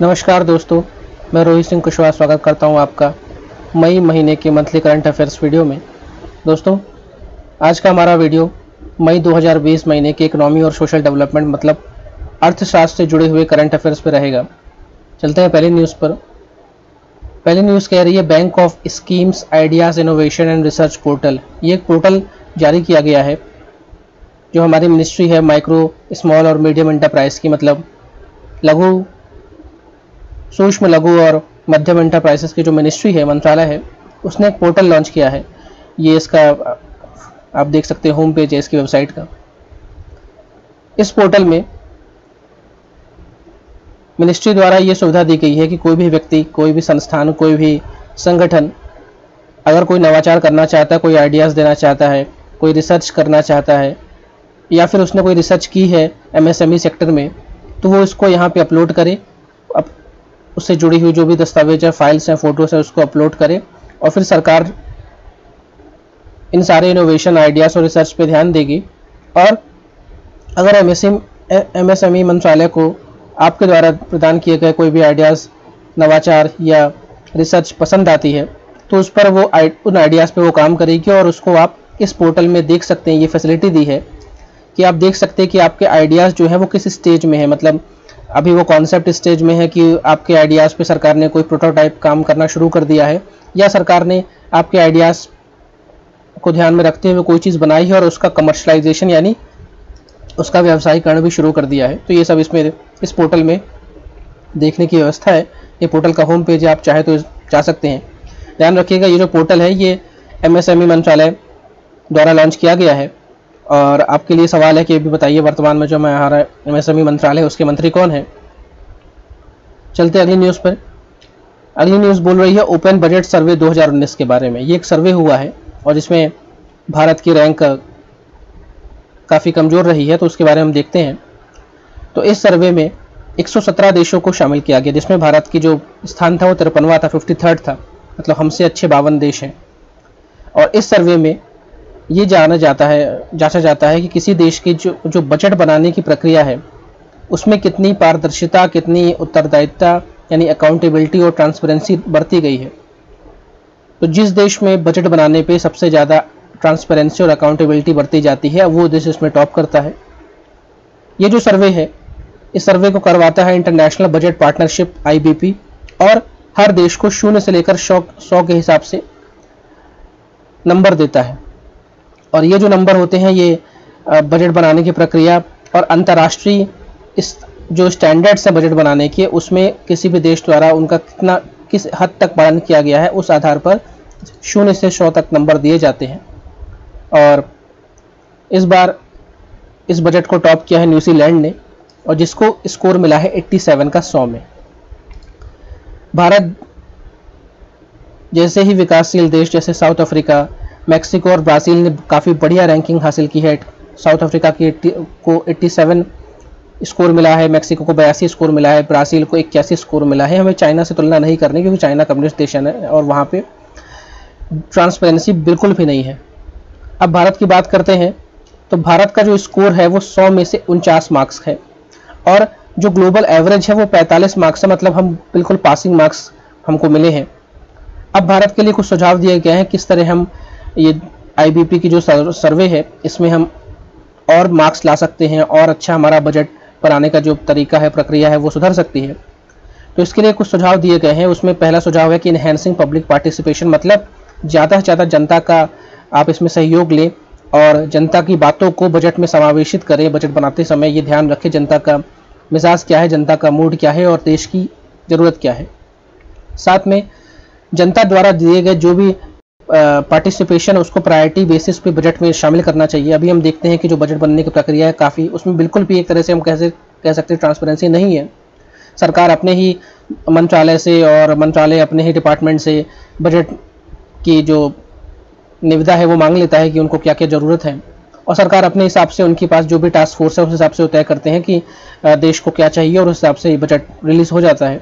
नमस्कार दोस्तों, मैं रोहित सिंह कुशवाहा स्वागत करता हूं आपका मई महीने के मंथली करंट अफेयर्स वीडियो में। दोस्तों, आज का हमारा वीडियो मई 2020 महीने के इकोनॉमी और सोशल डेवलपमेंट मतलब अर्थशास्त्र से जुड़े हुए करंट अफेयर्स पर रहेगा। चलते हैं पहली न्यूज़ पर। पहली न्यूज़ कह रही है bank of schemes ideas innovation and research portal. ये एक पोर्टल जारी किया गया है जो हमारी मिनिस्ट्री है माइक्रो स्मॉल और मीडियम एंटरप्राइज की, मतलब सूक्ष्म लघु और मध्यम एंटरप्राइजेस की जो मिनिस्ट्री है, मंत्रालय है, उसने एक पोर्टल लॉन्च किया है। ये इसका आप देख सकते हैं होम पेज है इसकी वेबसाइट का। इस पोर्टल में मिनिस्ट्री द्वारा ये सुविधा दी गई है कि कोई भी व्यक्ति, कोई भी संस्थान, कोई भी संगठन अगर कोई नवाचार करना चाहता है, कोई आइडियाज़ देना चाहता है, कोई रिसर्च करना चाहता है या फिर उसने कोई रिसर्च की है एमएसएमई सेक्टर में, तो वो इसको यहाँ पे अपलोड करे। अब उससे जुड़ी हुई जो भी दस्तावेज है, फाइल्स हैं, फ़ोटोज़ हैं, उसको अपलोड करे और फिर सरकार इन सारे इनोवेशन आइडियाज़ और रिसर्च पे ध्यान देगी। और अगर एमएसएमई मंत्रालय को आपके द्वारा प्रदान किए गए कोई भी आइडियाज़, नवाचार या रिसर्च पसंद आती है तो उस पर वो उन आइडियाज़ पे वो काम करेगी और उसको आप इस पोर्टल में देख सकते हैं। ये फैसिलिटी दी है कि आप देख सकते हैं कि आपके आइडियाज़ जो है वो किस स्टेज में है। मतलब अभी वो कॉन्सेप्ट स्टेज में है कि आपके आइडियाज़ पे सरकार ने कोई प्रोटोटाइप काम करना शुरू कर दिया है, या सरकार ने आपके आइडियाज़ को ध्यान में रखते हुए कोई चीज़ बनाई है और उसका कमर्शलाइजेशन यानी उसका व्यवसायीकरण भी शुरू कर दिया है। तो ये सब इस पोर्टल में देखने की व्यवस्था है। ये पोर्टल का होम पेज है, आप चाहे तो जा सकते हैं। ध्यान रखिएगा, ये जो पोर्टल है ये एमएसएमई मंत्रालय द्वारा लॉन्च किया गया है। और आपके लिए सवाल है कि अभी बताइए, वर्तमान में जो हमारा एमएसएमई मंत्रालय है उसके मंत्री कौन है। चलते अगली न्यूज़ पर। अगली न्यूज़ बोल रही है ओपन बजट सर्वे 2019 के बारे में। ये एक सर्वे हुआ है और जिसमें भारत की रैंक काफ़ी कमज़ोर रही है, तो उसके बारे में हम देखते हैं। तो इस सर्वे में 117 देशों को शामिल किया गया, जिसमें भारत की जो स्थान था वो 53वां था, 53rd था, मतलब हमसे अच्छे 52 देश हैं। और इस सर्वे में ये जांचा जाता है कि किसी देश की जो बजट बनाने की प्रक्रिया है उसमें कितनी पारदर्शिता, कितनी उत्तरदायित्वता यानी अकाउंटेबिलिटी और ट्रांसपेरेंसी बरती गई है। तो जिस देश में बजट बनाने पे सबसे ज़्यादा ट्रांसपेरेंसी और अकाउंटेबिलिटी बरती जाती है वो देश इसमें टॉप करता है। ये जो सर्वे है, इस सर्वे को करवाता है इंटरनेशनल बजट पार्टनरशिप IBP और हर देश को 0 से लेकर 100 के हिसाब से नंबर देता है। और ये जो नंबर होते हैं ये बजट बनाने की प्रक्रिया और अंतर्राष्ट्रीय इस जो स्टैंडर्ड्स हैं बजट बनाने के, उसमें किसी भी देश द्वारा उनका किस हद तक पालन किया गया है उस आधार पर 0 से 100 तक नंबर दिए जाते हैं। और इस बार इस बजट को टॉप किया है न्यूजीलैंड ने और जिसको स्कोर मिला है 87 का 100 में। भारत जैसे ही विकासशील देश जैसे साउथ अफ्रीका, मैक्सिको और ब्राज़ील ने काफ़ी बढ़िया रैंकिंग हासिल की है। साउथ अफ्रीका को 87 स्कोर मिला है, मैक्सिको को 82 स्कोर मिला है, ब्राज़ील को 81 स्कोर मिला है। हमें चाइना से तुलना नहीं करनी क्योंकि चाइना कम्युनिस्ट देश है और वहाँ पे ट्रांसपेरेंसी बिल्कुल भी नहीं है। अब भारत की बात करते हैं तो भारत का जो स्कोर है वो 100 में से 49 मार्क्स है और जो ग्लोबल एवरेज है वो 45 मार्क्स है, मतलब हम बिल्कुल पासिंग मार्क्स हमको मिले हैं। अब भारत के लिए कुछ सुझाव दिए गए हैं किस तरह हम ये IBP की जो सर्वे है इसमें हम और मार्क्स ला सकते हैं और अच्छा हमारा बजट बनाने का जो तरीका है, प्रक्रिया है, वो सुधर सकती है। तो इसके लिए कुछ सुझाव दिए गए हैं। उसमें पहला सुझाव है कि इनहेंसिंग पब्लिक पार्टिसिपेशन, मतलब ज़्यादा से ज़्यादा जनता का आप इसमें सहयोग लें और जनता की बातों को बजट में समावेशित करें। बजट बनाते समय ये ध्यान रखें जनता का मिजाज क्या है, जनता का मूड क्या है और देश की ज़रूरत क्या है। साथ में जनता द्वारा दिए गए जो भी पार्टिसिपेशन उसको प्रायोरिटी बेसिस पे बजट में शामिल करना चाहिए। अभी हम देखते हैं कि जो बजट बनने की प्रक्रिया है काफ़ी, उसमें बिल्कुल भी एक तरह से हम कह सकते हैं ट्रांसपेरेंसी नहीं है। सरकार अपने ही मंत्रालय से और मंत्रालय अपने ही डिपार्टमेंट से बजट की जो निविदा है वो मांग लेता है कि उनको क्या क्या ज़रूरत है और सरकार अपने हिसाब से, उनके पास जो भी टास्क फोर्स है उस हिसाब से वो तय करते हैं कि देश को क्या चाहिए और उस हिसाब से बजट रिलीज़ हो जाता है।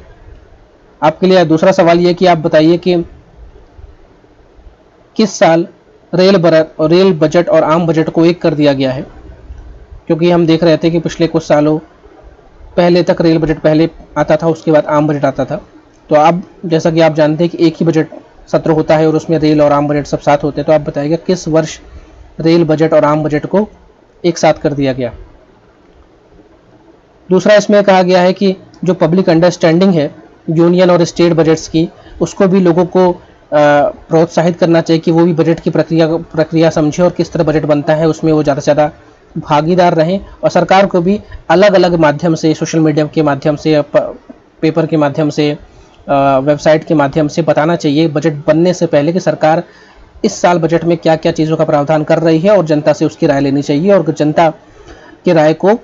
आपके लिए दूसरा सवाल ये कि आप बताइए कि किस साल रेल बजट और आम बजट को एक कर दिया गया है, क्योंकि हम देख रहे थे कि पिछले कुछ सालों पहले तक रेल बजट पहले आता था, उसके बाद आम बजट आता था। तो अब जैसा कि आप जानते हैं कि एक ही बजट सत्र होता है और उसमें रेल और आम बजट सब साथ होते हैं। तो आप बताइएगा किस वर्ष रेल बजट और आम बजट को एक साथ कर दिया गया। दूसरा इसमें कहा गया है कि जो पब्लिक अंडरस्टैंडिंग है यूनियन और स्टेट बजट्स की, उसको भी लोगों को प्रोत्साहित करना चाहिए कि वो भी बजट की प्रक्रिया समझे और किस तरह बजट बनता है उसमें वो ज़्यादा से ज़्यादा भागीदार रहें। और सरकार को भी अलग अलग माध्यम से, सोशल मीडिया के माध्यम से, पेपर के माध्यम से, वेबसाइट के माध्यम से बताना चाहिए बजट बनने से पहले कि सरकार इस साल बजट में क्या क्या चीज़ों का प्रावधान कर रही है, और जनता से उसकी राय लेनी चाहिए और जनता की राय को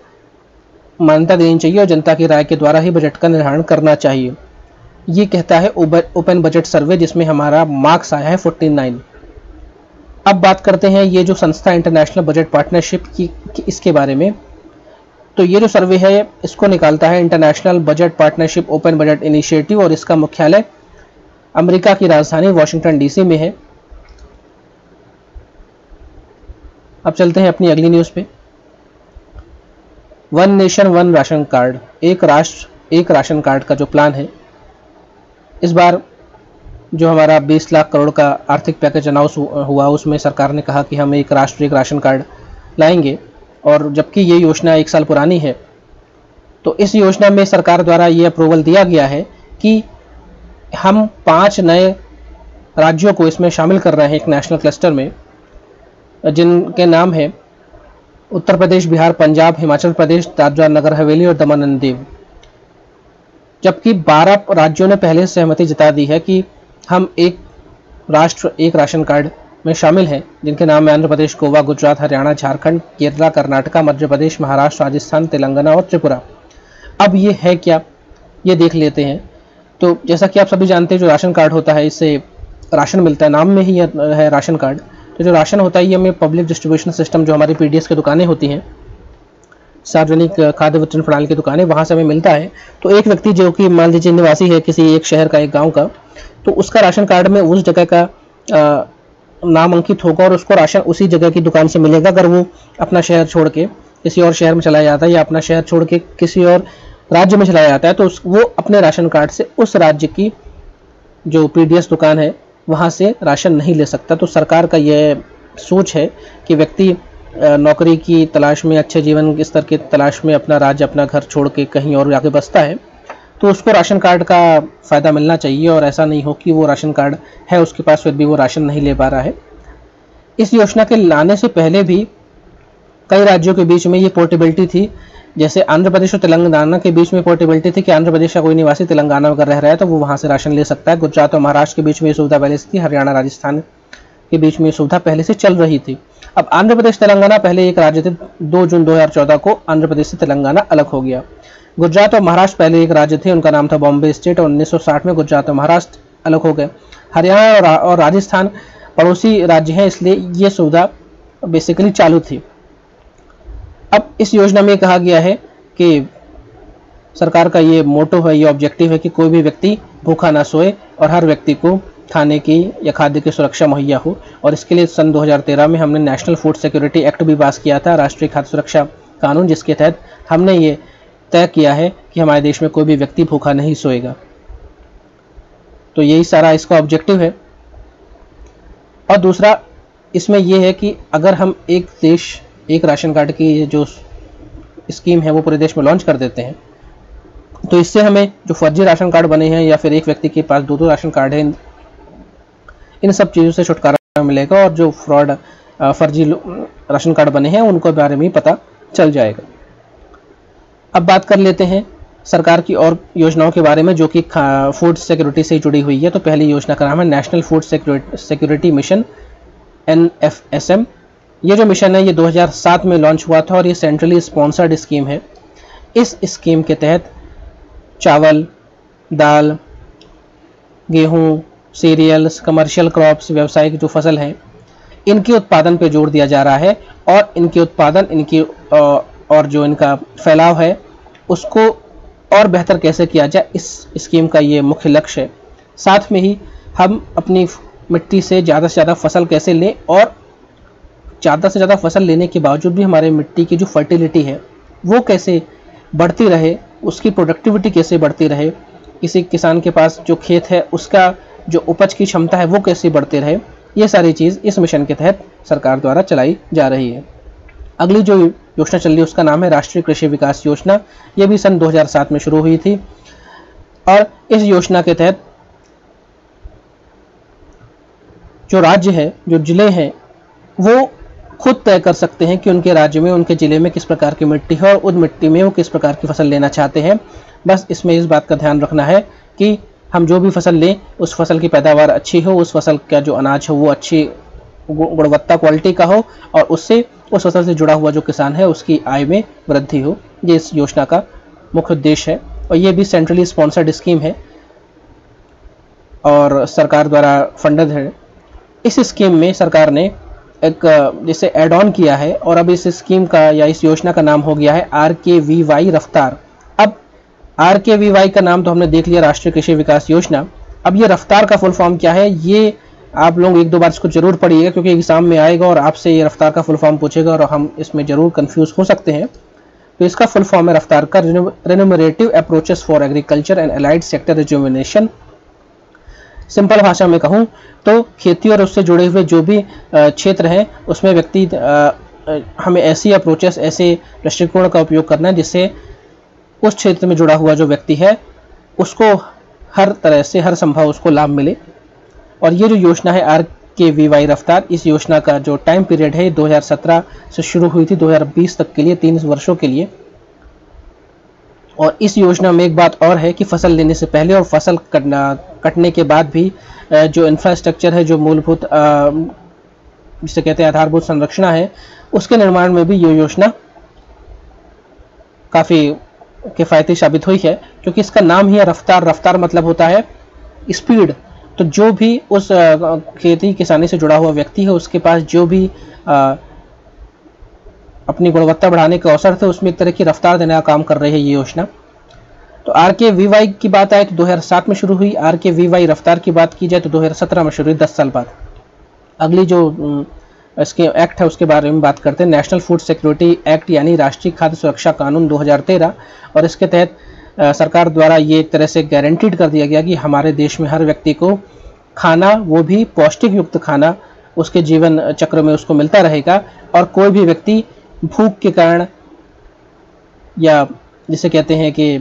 मान्यता देनी चाहिए और जनता की राय के द्वारा ही बजट का निर्धारण करना चाहिए। ये कहता है ओपन बजट सर्वे, जिसमें हमारा मार्क्स आया है 49। अब बात करते हैं ये जो संस्था इंटरनेशनल बजट पार्टनरशिप की इसके बारे में। तो ये जो सर्वे है इसको निकालता है international budget partnership open budget initiative, और इसका मुख्यालय अमेरिका की राजधानी वॉशिंगटन डीसी में है। अब चलते हैं अपनी अगली न्यूज़ पे। One nation one ration card, एक राष्ट्र एक राशन कार्ड का जो प्लान है, इस बार जो हमारा 20 लाख करोड़ का आर्थिक पैकेज अनाउंस हुआ उसमें सरकार ने कहा कि हम एक राष्ट्र एक राशन कार्ड लाएंगे, और जबकि ये योजना 1 साल पुरानी है। तो इस योजना में सरकार द्वारा ये अप्रूवल दिया गया है कि हम 5 नए राज्यों को इसमें शामिल कर रहे हैं एक नेशनल क्लस्टर में, जिनके नाम है उत्तर प्रदेश, बिहार, पंजाब, हिमाचल प्रदेश, दादरा नगर हवेली और दमन एंड दीव। जबकि 12 राज्यों ने पहले सहमति जता दी है कि हम एक राष्ट्र एक राशन कार्ड में शामिल हैं, जिनके नाम है आंध्र प्रदेश, गोवा, गुजरात, हरियाणा, झारखंड, केरला, कर्नाटक, मध्य प्रदेश, महाराष्ट्र, राजस्थान, तेलंगाना और त्रिपुरा। अब ये है क्या, ये देख लेते हैं। तो जैसा कि आप सभी जानते हैं, जो राशन कार्ड होता है इससे राशन मिलता है, नाम में ही है राशन कार्ड। तो जो राशन होता है ये हमें पब्लिक डिस्ट्रीब्यूशन सिस्टम, जो हमारी पीडीएस की दुकानें होती हैं, सार्वजनिक खाद्य वितरण प्रणाली की दुकानें, वहाँ से हमें मिलता है। तो एक व्यक्ति जो कि मान लीजिए निवासी है किसी एक शहर का, एक गांव का, तो उसका राशन कार्ड में उस जगह का नाम अंकित होगा और उसको राशन उसी जगह की दुकान से मिलेगा। अगर वो अपना शहर छोड़ के किसी और शहर में चला जाता है या अपना शहर छोड़ के किसी और राज्य में चला जाता है, तो वो अपने राशन कार्ड से उस राज्य की जो पीडीएस दुकान है वहाँ से राशन नहीं ले सकता। तो सरकार का ये सोच है कि व्यक्ति नौकरी की तलाश में, अच्छे जीवन स्तर की तलाश में अपना राज्य, अपना घर छोड़ के कहीं और जाके बसता है, तो उसको राशन कार्ड का फ़ायदा मिलना चाहिए, और ऐसा नहीं हो कि वो राशन कार्ड है उसके पास फिर भी वो राशन नहीं ले पा रहा है। इस योजना के लाने से पहले भी कई राज्यों के बीच में ये पोर्टेबिलिटी थी। जैसे आंध्र प्रदेश और तेलंगाना के बीच में पोर्टेबिलिटी थी कि आंध्र प्रदेश का कोई निवासी तेलंगाना में अगर रह रहा है तो वो वहाँ से राशन ले सकता है। गुजरात और महाराष्ट्र के बीच में ये सुविधा पहले से थी, हरियाणा, राजस्थान के बीच में ये सुविधा पहले से चल रही थी। अब आंध्र प्रदेश तेलंगाना पहले एक राज्य थे। 2 जून 2014 को आंध्र प्रदेश से तेलंगाना अलग हो गया। गुजरात और महाराष्ट्र पहले एक राज्य थे, उनका नाम था बॉम्बे स्टेट, और 1960 में गुजरात और महाराष्ट्र अलग हो गए। हरियाणा और राजस्थान पड़ोसी राज्य हैं, इसलिए ये सुविधा बेसिकली चालू थी। अब इस योजना में कहा गया है कि सरकार का ये मोटो है, ये ऑब्जेक्टिव है कि कोई भी व्यक्ति भूखा ना सोए और हर व्यक्ति को खाने की या खाद्य की सुरक्षा मुहैया हो। और इसके लिए सन 2013 में हमने नेशनल फूड सिक्योरिटी एक्ट भी पास किया था, राष्ट्रीय खाद्य सुरक्षा कानून, जिसके तहत हमने ये तय किया है कि हमारे देश में कोई भी व्यक्ति भूखा नहीं सोएगा। तो यही सारा इसका ऑब्जेक्टिव है। और दूसरा इसमें यह है कि अगर हम एक देश एक राशन कार्ड की जो स्कीम है वो पूरे देश में लॉन्च कर देते हैं, तो इससे हमें जो फर्जी राशन कार्ड बने हैं या फिर एक व्यक्ति के पास 2 राशन कार्ड है, इन सब चीज़ों से छुटकारा मिलेगा, और जो फ्रॉड फर्जी राशन कार्ड बने हैं उनको बारे में पता चल जाएगा। अब बात कर लेते हैं सरकार की और योजनाओं के बारे में जो कि फूड सिक्योरिटी से जुड़ी हुई है। तो पहली योजना का नाम है national food security mission, NFSM। ये जो मिशन है ये 2007 में लॉन्च हुआ था और ये सेंट्रली स्पॉन्सर्ड स्कीम है। इस स्कीम के तहत चावल, दाल, गेहूं, सीरियल्स, कमर्शियल क्रॉप्स, व्यावसायिक जो फसल है, इनके उत्पादन पे जोर दिया जा रहा है, और इनके उत्पादन और जो इनका फैलाव है उसको और बेहतर कैसे किया जाए, इस स्कीम का ये मुख्य लक्ष्य है। साथ में ही हम अपनी मिट्टी से ज़्यादा फसल कैसे लें, और ज़्यादा से ज़्यादा फसल लेने के बावजूद भी हमारे मिट्टी की जो फर्टिलिटी है वो कैसे बढ़ती रहे, उसकी प्रोडक्टिविटी कैसे बढ़ती रहे, किसी किसान के पास जो खेत है उसका जो उपज की क्षमता है वो कैसे बढ़ती रहे, ये सारी चीज़ इस मिशन के तहत सरकार द्वारा चलाई जा रही है। अगली जो योजना चल रही है उसका नाम है राष्ट्रीय कृषि विकास योजना। ये भी सन 2007 में शुरू हुई थी और इस योजना के तहत जो राज्य है, जो जिले हैं, वो खुद तय कर सकते हैं कि उनके राज्य में, उनके ज़िले में किस प्रकार की मिट्टी है और उस मिट्टी में वो किस प्रकार की फसल लेना चाहते हैं। बस इसमें इस बात का ध्यान रखना है कि हम जो भी फसल लें उस फसल की पैदावार अच्छी हो, उस फसल का जो अनाज हो वो अच्छी गुणवत्ता क्वालिटी का हो और उससे उस फसल से जुड़ा हुआ जो किसान है उसकी आय में वृद्धि हो। ये इस योजना का मुख्य उद्देश्य है और ये भी सेंट्रली स्पॉन्सर्ड स्कीम है और सरकार द्वारा फंडेड है। इस स्कीम में सरकार ने एक जैसे एड ऑन किया है और अब इस स्कीम का या इस योजना का नाम हो गया है RKVY रफ्तार। अब RKVY का नाम तो हमने देख लिया, राष्ट्रीय कृषि विकास योजना। अब ये रफ्तार का फुल फॉर्म क्या है, ये आप लोग एक दो बार इसको जरूर पढ़िएगा क्योंकि एग्जाम में आएगा और आपसे ये रफ्तार का फुल फॉर्म पूछेगा और हम इसमें जरूर कंफ्यूज हो सकते हैं। तो इसका फुल फॉर्म है रफ्तार का remunerative approaches for agriculture and allied sector rejuvenation. Simple भाषा में कहूँ तो खेती और उससे जुड़े हुए जो भी क्षेत्र हैं उसमें व्यक्ति हमें ऐसी अप्रोचेस, ऐसे दृष्टिकोण का उपयोग करना है जिससे उस क्षेत्र में जुड़ा हुआ जो व्यक्ति है उसको हर तरह से, हर संभव उसको लाभ मिले। और ये जो योजना है RKVY रफ्तार, इस योजना का जो टाइम पीरियड है 2017 से शुरू हुई थी 2020 तक के लिए, 3 वर्षों के लिए। और इस योजना में एक बात और है कि फसल लेने से पहले और फसल कटने के बाद भी जो इंफ्रास्ट्रक्चर है, जो मूलभूत जिसे कहते हैं आधारभूत संरचना है, उसके निर्माण में भी ये योजना काफ़ी किफ़ायती साबित हुई है क्योंकि इसका नाम ही है रफ्तार। रफ्तार मतलब होता है स्पीड। तो जो भी उस खेती किसानी से जुड़ा हुआ व्यक्ति है उसके पास जो भी अपनी गुणवत्ता बढ़ाने के अवसर थे उसमें एक तरह की रफ्तार देने का काम कर रही है ये योजना। तो RKVY की बात आए तो 2007 में शुरू हुई, RKVY रफ्तार की बात की जाए तो 2017 में शुरू हुई, 10 साल बाद। अगली जो इसके एक्ट है उसके बारे में बात करते हैं, नेशनल फूड सिक्योरिटी एक्ट यानी राष्ट्रीय खाद्य सुरक्षा कानून 2013। और इसके तहत सरकार द्वारा ये एक तरह से गारंटीड कर दिया गया कि हमारे देश में हर व्यक्ति को खाना, वो भी पौष्टिक युक्त खाना, उसके जीवन चक्र में उसको मिलता रहेगा और कोई भी व्यक्ति भूख के कारण या जिसे कहते हैं कि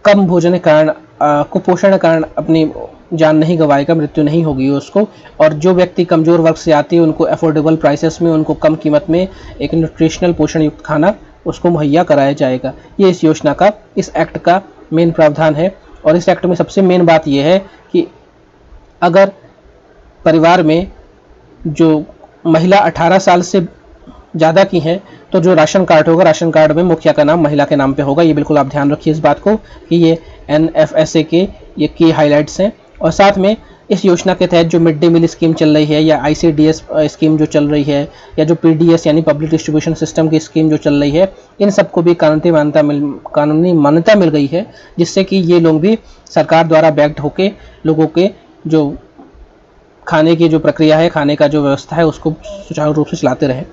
कम भोजन के कारण, कुपोषण के कारण अपनी जान नहीं गंवाएगा, मृत्यु नहीं होगी उसको। और जो व्यक्ति कमज़ोर वर्ग से आते हैं उनको अफोर्डेबल प्राइसेस में, उनको कम कीमत में एक न्यूट्रिशनल पोषण युक्त खाना उसको मुहैया कराया जाएगा। ये इस योजना का, इस एक्ट का मेन प्रावधान है। और इस एक्ट में सबसे मेन बात यह है कि अगर परिवार में जो महिला 18 साल से ज़्यादा की हैं तो जो राशन कार्ड होगा, राशन कार्ड में मुखिया का नाम महिला के नाम पे होगा। ये बिल्कुल आप ध्यान रखिए इस बात को कि ये NFSA के ये की हाइलाइट्स हैं। और साथ में इस योजना के तहत जो मिड डे मील स्कीम चल रही है या ICDS स्कीम जो चल रही है या जो PDS यानी पब्लिक डिस्ट्रीब्यूशन सिस्टम की स्कीम जो चल रही है, इन सबको भी कानूनी मान्यता मिल गई है जिससे कि ये लोग भी सरकार द्वारा बैक्ड होके लोगों के जो खाने की जो प्रक्रिया है, खाने का जो व्यवस्था है उसको सुचारू रूप से चलाते रहे।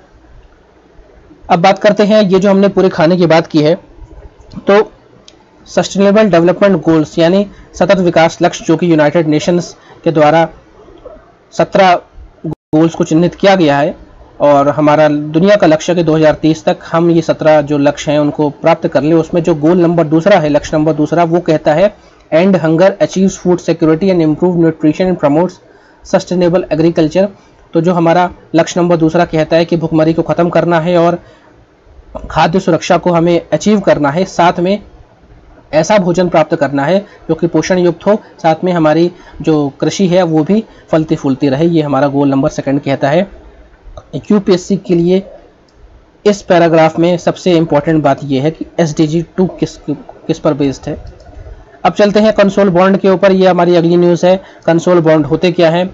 अब बात करते हैं, ये जो हमने पूरे खाने की बात की है तो सस्टेनेबल डेवलपमेंट गोल्स यानी सतत विकास लक्ष्य जो कि यूनाइटेड नेशंस के द्वारा 17 गोल्स को चिन्हित किया गया है और हमारा दुनिया का लक्ष्य है कि 2030 तक हम ये 17 जो लक्ष्य हैं उनको प्राप्त कर लें। उसमें जो गोल नंबर दूसरा है, लक्ष्य नंबर दूसरा, वो कहता है and hunger, achieves food security and improve nutrition and promotes sustainable agriculture. तो जो हमारा लक्ष्य नंबर दूसरा कहता है कि भुखमरी को ख़त्म करना है और खाद्य सुरक्षा को हमें अचीव करना है, साथ में ऐसा भोजन प्राप्त करना है जो कि पोषण युक्त हो, साथ में हमारी जो कृषि है वो भी फलती फूलती रहे। ये हमारा गोल नंबर सेकंड कहता है। UPSC के लिए इस पैराग्राफ में सबसे इम्पोर्टेंट बात यह है कि SDG 2 किस पर बेस्ड है। अब चलते हैं कंसोल बॉन्ड के ऊपर। ये हमारी अगली न्यूज़ है। कंसोल बॉन्ड होते क्या हैं?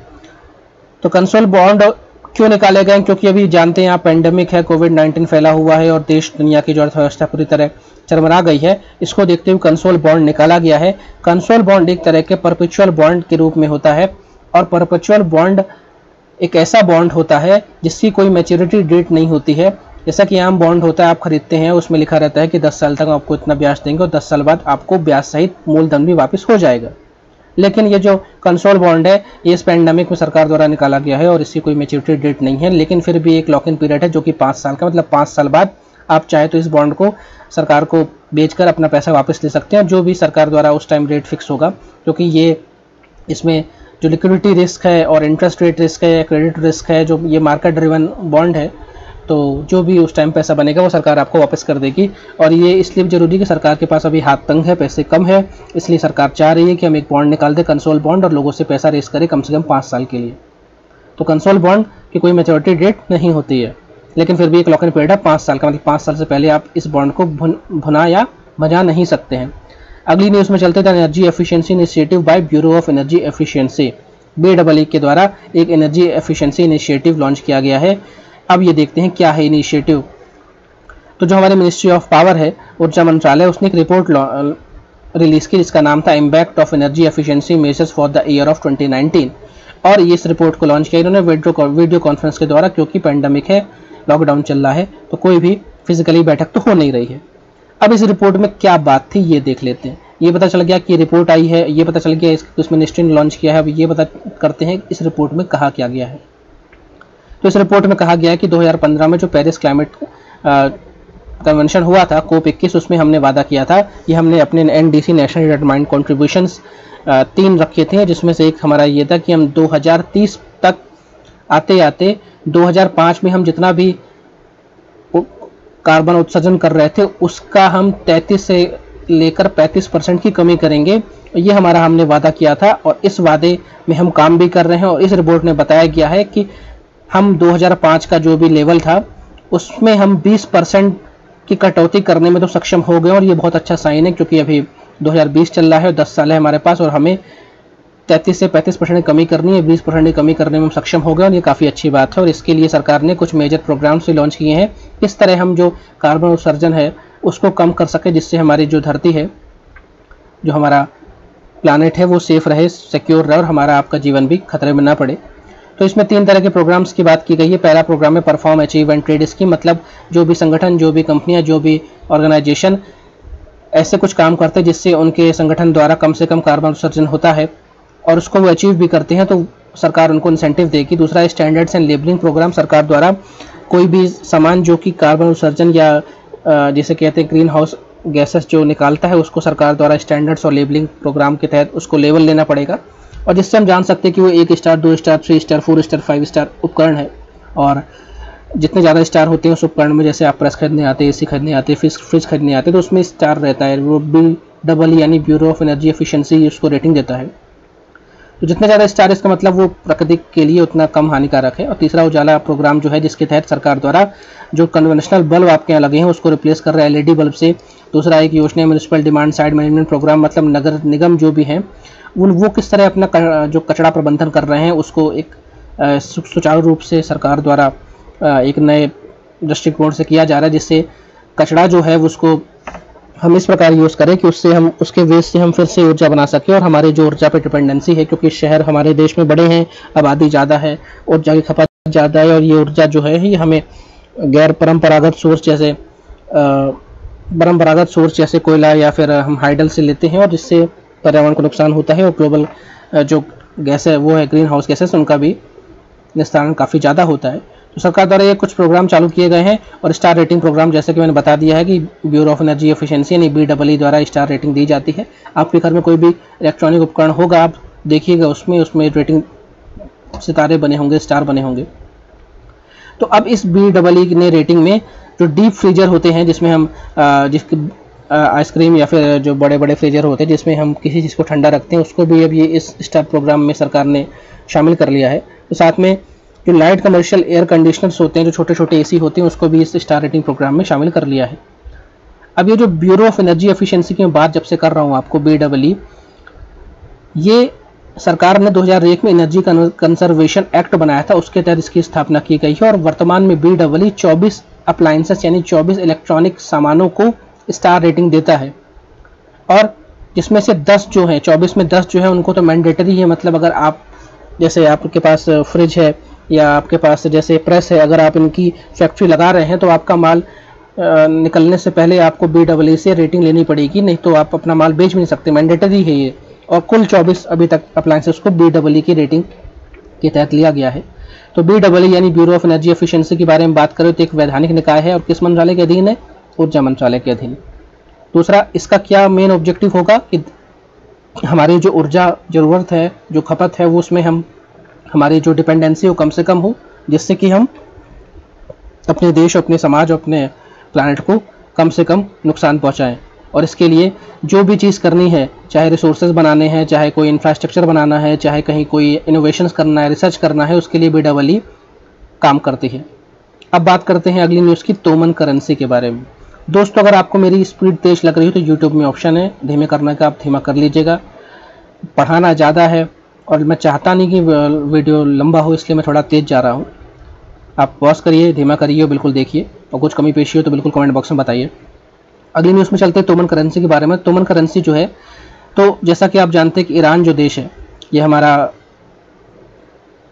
तो कंसोल बॉन्ड क्यों निकाले गए? क्योंकि अभी जानते हैं आप पेंडेमिक है, कोविड-19 फैला हुआ है और देश दुनिया की जो अर्थव्यवस्था पूरी तरह चरमरा गई है। इसको देखते हुए कंसोल बॉन्ड निकाला गया है। कंसोल बॉन्ड एक तरह के परपेचुअल बॉन्ड के रूप में होता है और परपेचुअल बॉन्ड एक ऐसा बॉन्ड होता है जिसकी कोई मैच्योरिटी डेट नहीं होती है जैसा कि आम बॉन्ड होता है, आप खरीदते हैं, उसमें लिखा रहता है कि 10 साल तक आपको इतना ब्याज देंगे और 10 साल बाद आपको ब्याज सहित मूलधन भी वापस हो जाएगा। लेकिन ये जो कंसोल बॉन्ड है, ये इस पैंडेमिक में सरकार द्वारा निकाला गया है और इसकी कोई मैच्योरिटी डेट नहीं है, लेकिन फिर भी एक लॉक इन पीरियड है जो कि 5 साल का, मतलब 5 साल बाद आप चाहे तो इस बॉन्ड को सरकार को बेचकर अपना पैसा वापस ले सकते हैं, जो भी सरकार द्वारा उस टाइम रेट फिक्स होगा। क्योंकि ये इसमें जो लिक्विडिटी रिस्क है और इंटरेस्ट रेट रिस्क है, क्रेडिट रिस्क है, जो ये मार्केट ड्रिवन बॉन्ड है, तो जो भी उस टाइम पैसा बनेगा वो सरकार आपको वापस कर देगी। और ये इसलिए भी जरूरी कि सरकार के पास अभी हाथ तंग है, पैसे कम है, इसलिए सरकार चाह रही है कि हम एक बॉन्ड निकाल दें, कंसोल बॉन्ड, और लोगों से पैसा रेस करें कम से कम 5 साल के लिए। तो कंसोल बॉन्ड की कोई मैच्योरिटी डेट नहीं होती है, लेकिन फिर भी एक लॉक इन पीरियड है 5 साल का, मतलब 5 साल से पहले आप इस बॉन्ड को भुना या भजा नहीं सकते हैं। अगली न्यूज़ में चलते थे। Energy efficiency initiative by bureau of energy efficiency, BEE के द्वारा एक एनर्जी एफिशिएंसी इनिशिएटिव लॉन्च किया गया है। अब ये देखते हैं क्या है इनिशिएटिव। तो जो हमारे मिनिस्ट्री ऑफ पावर है, ऊर्जा मंत्रालय, उसने एक रिपोर्ट रिलीज की जिसका नाम था impact of energy efficiency measures for the year of 2019, और ये इस रिपोर्ट को लॉन्च किया इन्होंने वीडियो कॉन्फ्रेंस के द्वारा, क्योंकि पैंडेमिक है, लॉकडाउन चल रहा है, तो कोई भी फिजिकली बैठक तो हो नहीं रही है। अब इस रिपोर्ट में क्या बात थी ये देख लेते हैं। ये पता चल गया कि रिपोर्ट आई है, ये पता चल गया इस मिनिस्ट्री ने लॉन्च किया है। अब ये पता करते हैं इस रिपोर्ट में कहा क्या गया है। तो इस रिपोर्ट में कहा गया है कि 2015 में जो पेरिस क्लाइमेट कन्वेंशन हुआ था, COP21, उसमें हमने वादा किया था कि हमने अपने NDC नेशनल डिटरमाइंड कॉन्ट्रीब्यूशंस 3 रखे थे, जिसमें से एक हमारा ये था कि हम 2030 तक आते आते 2005 में हम जितना भी कार्बन उत्सर्जन कर रहे थे उसका हम 33 से लेकर 35% की कमी करेंगे। ये हमारा हमने वादा किया था और इस वादे में हम काम भी कर रहे हैं। और इस रिपोर्ट में बताया गया है कि हम 2005 का जो भी लेवल था उसमें हम 20% की कटौती करने में तो सक्षम हो गए, और ये बहुत अच्छा साइन है, क्योंकि अभी 2020 चल रहा है और 10 साल है हमारे पास, और हमें 33 से 35% की कमी करनी है, 20% की कमी करने में हम सक्षम हो गए, और ये काफ़ी अच्छी बात है। और इसके लिए सरकार ने कुछ मेजर प्रोग्राम्स भी लॉन्च किए हैं, इस तरह हम जो कार्बन उत्सर्जन है उसको कम कर सके, जिससे हमारी जो धरती है, जो हमारा प्लानेट है, वो सेफ रहे, सिक्योर रहे और हमारा आपका जीवन भी खतरे में ना पड़े। तो इसमें 3 तरह के प्रोग्राम्स की बात की गई है। पहला प्रोग्राम है perform, achieve and trade scheme, मतलब जो भी संगठन, जो भी कंपनियां, जो भी ऑर्गेनाइजेशन ऐसे कुछ काम करते हैं जिससे उनके संगठन द्वारा कम से कम कार्बन उत्सर्जन होता है और उसको वो अचीव भी करते हैं, तो सरकार उनको इंसेंटिव देगी। दूसरा है स्टैंडर्ड्स एंड लेबलिंग प्रोग्राम, सरकार द्वारा कोई भी सामान जो कि कार्बन उत्सर्जन या जिसे कहते हैं ग्रीन हाउस गैसेस जो निकालता है, उसको सरकार द्वारा स्टैंडर्ड्स और लेबलिंग प्रोग्राम के तहत उसको लेवल लेना पड़ेगा, और जिससे हम जान सकते हैं कि वो 1 star, 2 star, 3 star, 4 star, 5 star उपकरण है। और जितने ज़्यादा स्टार होते हैं उस उपकरण में, जैसे आप प्रेस खरीदने आते हैं, AC खरीदने आते हैं, फ्रिज खरीदने आते हैं, तो उसमें स्टार रहता है, वो BEE यानी ब्यूरो ऑफ एनर्जी एफिशिएंसी उसको रेटिंग देता है। तो जितने ज़्यादा स्टार, इसका मतलब वो प्रकृति के लिए उतना कम हानिकारक है। और तीसरा उजाला प्रोग्राम जो है, जिसके तहत सरकार द्वारा जो कन्वेंशनल बल्ब आपके यहाँ लगे हैं उसको रिप्लेस कर रहा है LED बल्ब से। दूसरा एक योजना municipal demand side management programme, मतलब नगर निगम जो भी हैं वो किस तरह अपना जो कचरा प्रबंधन कर रहे हैं उसको एक सुचारू रूप से सरकार द्वारा एक नए दृष्टिकोण से किया जा रहा है, जिससे कचरा जो है उसको हम इस प्रकार यूज़ करें कि उससे हम उसके वेस्ट से हम फिर से ऊर्जा बना सकें। और हमारे जो ऊर्जा पे डिपेंडेंसी है, क्योंकि शहर हमारे देश में बड़े हैं, आबादी ज़्यादा है, ऊर्जा की खपत ज़्यादा है, और ये ऊर्जा जो है ये हमें गैर परंपरागत सोर्स जैसे कोयला या फिर हम हाइडल से लेते हैं, और जिससे पर्यावरण को नुकसान होता है। और ग्लोबल जो गैस है वो है ग्रीन हाउस गैसेस, उनका भी निस्तारण काफ़ी ज़्यादा होता है। तो सरकार द्वारा ये कुछ प्रोग्राम चालू किए गए हैं। और स्टार रेटिंग प्रोग्राम, जैसे कि मैंने बता दिया है कि ब्यूरो ऑफ एनर्जी एफिशिएंसी यानी BEE द्वारा स्टार रेटिंग दी जाती है। आपके घर में कोई भी इलेक्ट्रॉनिक उपकरण होगा, आप देखिएगा उसमें रेटिंग सितारे बने होंगे, स्टार बने होंगे। तो अब इस BEE ने रेटिंग में जो डीप फ्रीजर होते हैं, जिसमें हम आइसक्रीम या फिर जो बड़े बड़े फ्रीजर होते हैं जिसमें हम किसी चीज़ को ठंडा रखते हैं, उसको भी अब ये इस स्टार प्रोग्राम में सरकार ने शामिल कर लिया है। तो साथ में जो लाइट कमर्शियल एयर कंडीशनर्स होते हैं, जो छोटे छोटे AC होते हैं, उसको भी इस स्टार रेटिंग प्रोग्राम में शामिल कर लिया है। अब ये जो ब्यूरो ऑफ एनर्जी एफिशिएंसी की बात जब से कर रहा हूँ आपको, BEE, ये सरकार ने 2001 में एनर्जी कंजर्वेशन एक्ट बनाया था, उसके तहत इसकी स्थापना की गई है। और वर्तमान में BEE 24 अप्लायंसेस यानी 24 इलेक्ट्रॉनिक सामानों को स्टार रेटिंग देता है, और जिसमें से 10 जो है, 24 में 10 जो है उनको तो मैंडेटरी है, मतलब अगर आप जैसे आपके पास फ्रिज है या आपके पास जैसे प्रेस है, अगर आप इनकी फैक्ट्री लगा रहे हैं तो आपका माल निकलने से पहले आपको BEE से रेटिंग लेनी पड़ेगी, नहीं तो आप अपना माल बेच भी नहीं सकते, मैंडेटरी है ये। और कुल 24 अभी तक अप्लायंसेस को BEE की रेटिंग के तहत लिया गया है। तो BEE यानी ब्यूरो ऑफ एनर्जी एफिशिएंसी के बारे में बात करें तो एक वैधानिक निकाय है और किस मंत्रालय के अधीन है? ऊर्जा मंत्रालय के अधीन। दूसरा, इसका क्या मेन ऑब्जेक्टिव होगा कि हमारी जो ऊर्जा ज़रूरत है, जो खपत है, वो उसमें हम हमारी जो डिपेंडेंसी हो कम से कम हो, जिससे कि हम अपने देश, अपने समाज, अपने प्लानट को कम से कम नुकसान पहुंचाएं। और इसके लिए जो भी चीज़ करनी है, चाहे रिसोर्सेज बनाने हैं, चाहे कोई इंफ्रास्ट्रक्चर बनाना है, चाहे कहीं कोई इनोवेशंस करना है, रिसर्च करना है, उसके लिए BEE काम करती है। अब बात करते हैं अगली न्यूज़ की, तोमन करेंसी के बारे में। दोस्तों, अगर आपको मेरी स्पीड तेज लग रही हो तो यूट्यूब में ऑप्शन है धीमे करने का, आप धीमा कर लीजिएगा। पढ़ाना ज़्यादा है और मैं चाहता नहीं कि वीडियो लंबा हो, इसलिए मैं थोड़ा तेज़ जा रहा हूँ। आप पॉज करिए, धीमा करिए, बिल्कुल देखिए, और कुछ कमी पेशी हो तो बिल्कुल कमेंट बॉक्स में बताइए। अगली न्यूज़ में चलते हैं तोमन करेंसी के बारे में। तोमन करेंसी जो है, तो जैसा कि आप जानते हैं कि ईरान जो देश है, ये हमारा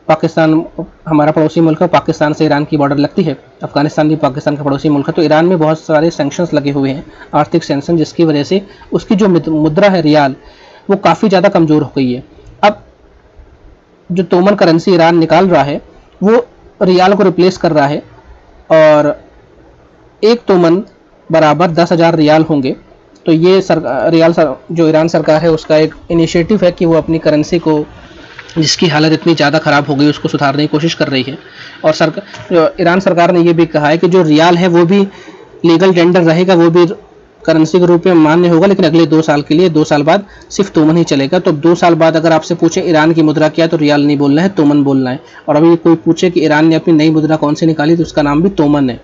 पाकिस्तान, हमारा पड़ोसी मुल्क है। पाकिस्तान से ईरान की बॉर्डर लगती है। अफगानिस्तान भी पाकिस्तान का पड़ोसी मुल्क है। तो ईरान में बहुत सारे सैंक्शंस लगे हुए हैं, आर्थिक सैंक्शन, जिसकी वजह से उसकी जो मुद्रा है रियाल, वो काफ़ी ज़्यादा कमज़ोर हो गई है। अब जो तोमन करेंसी ईरान निकाल रहा है वो रियाल को रिप्लेस कर रहा है, और एक तोमन बराबर 10,000 रियाल होंगे। तो ये जो ईरान सरकार है उसका एक इनिशिएटिव है कि वो अपनी करेंसी को, जिसकी हालत इतनी ज़्यादा ख़राब हो गई, उसको सुधारने की कोशिश कर रही है। और ईरान सरकार ने ये भी कहा है कि जो रियाल है वो भी लीगल टेंडर रहेगा, वो भी करेंसी के रूप में मान्य होगा, लेकिन अगले 2 साल के लिए, 2 साल बाद सिर्फ तोमन ही चलेगा। तो 2 साल बाद अगर आपसे पूछे ईरान की मुद्रा क्या है, तो रियाल नहीं बोलना है, तोमन बोलना है। और अभी कोई पूछे कि ईरान ने अपनी नई मुद्रा कौन सी निकाली, तो उसका नाम भी तोमन है।